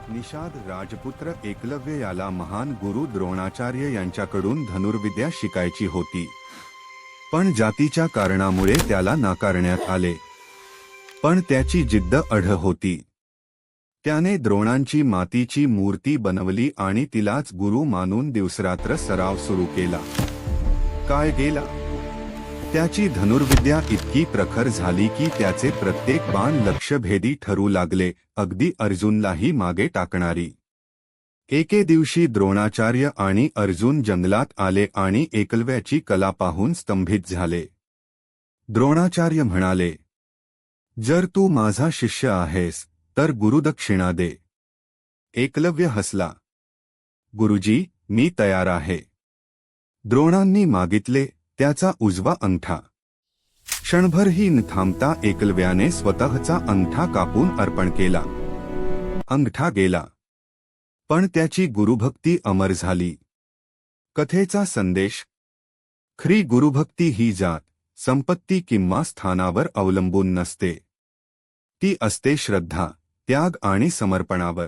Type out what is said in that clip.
निषाद राजपुत्र एकलव्य याला महान गुरु द्रोणाचार्य यांच्याकडून धनुर्विद्या शिकायची होती, पण जातीच्या कारणामुळे त्याला नाकारण्यात आले. पण त्याची जिद्द अढळ होती. त्याने द्रोणांची मातीची मूर्ती बनवली आणि तिलाच गुरु मानून दिवसरात्र सराव सुरू केला. काळ गेला. त्याची धनुर्विद्या इतकी प्रखर झाली की त्याचे प्रत्येक बाण लक्ष्यभेदी ठरू लागले, अगदी अर्जुनलाही मागे टाकणारी. एके दिवशी द्रोणाचार्य आणि अर्जुन जंगलात आले आणि एकलव्याची कला पाहून स्तंभित झाले. द्रोणाचार्य म्हणाले, जर तू माझा शिष्य आहेस तर गुरुदक्षिणा दे. एकलव्य हसला. गुरुजी, मी तयार आहे. द्रोणांनी मागितले त्याचा उजवा अंगठा. क्षणभरही न थांबता एकलव्याने स्वतःचा अंगठा कापून अर्पण केला. अंगठा गेला, पण त्याची गुरुभक्ती अमर झाली. कथेचा संदेश: खरी गुरुभक्ती ही जात, संपत्ती किंवा स्थानावर अवलंबून नसते. ती असते श्रद्धा, त्याग आणि समर्पणावर.